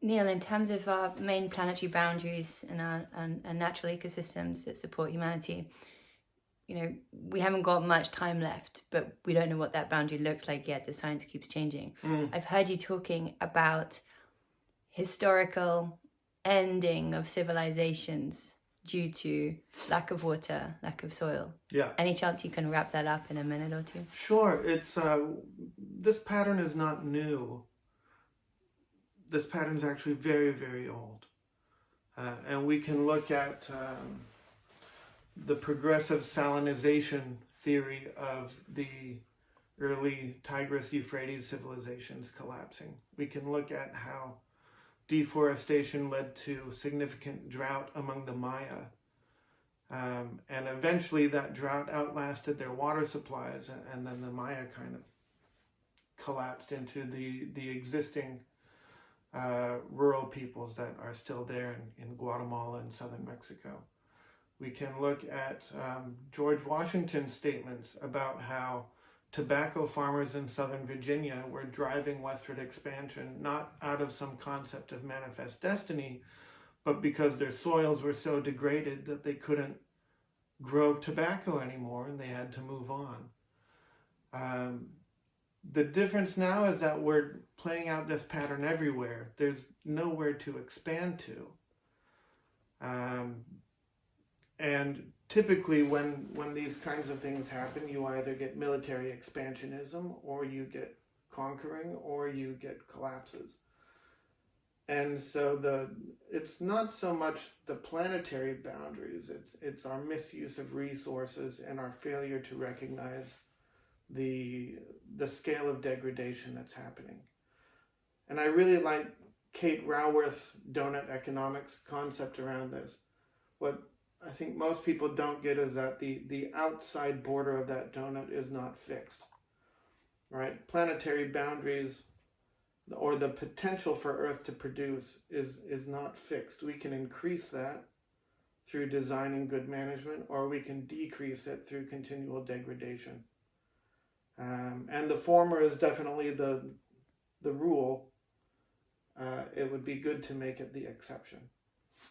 Neil, in terms of our main planetary boundaries and our and natural ecosystems that support humanity, we haven't got much time left, but we don't know what that boundary looks like yet. The science keeps changing. I've heard you talking about historical ending of civilizations due to lack of water, lack of soil. Yeah. Any chance you can wrap that up in a minute or two? Sure. It's this pattern is not new. This pattern is actually very, very old. And we can look at the progressive salinization theory of the early Tigris-Euphrates civilizations collapsing. We can look at how deforestation led to significant drought among the Maya. And eventually that drought outlasted their water supplies, and then the Maya kind of collapsed into the existing rural peoples that are still there in Guatemala and southern Mexico. We can look at George Washington's statements about how tobacco farmers in southern Virginia were driving westward expansion, not out of some concept of manifest destiny, but because their soils were so degraded that they couldn't grow tobacco anymore and they had to move on. The difference now is that we're playing out this pattern everywhere. There's nowhere to expand to. And typically when these kinds of things happen, you either get military expansionism, or you get conquering, or you get collapses. And so it's not so much the planetary boundaries, it's our misuse of resources and our failure to recognize the scale of degradation that's happening. And I really like Kate Raworth's donut economics concept around this. What I think most people don't get is that the outside border of that donut is not fixed, right? Planetary boundaries, or the potential for Earth to produce, is not fixed. We can increase that through design and good management, or we can decrease it through continual degradation. And the former is definitely the rule. It would be good to make it the exception.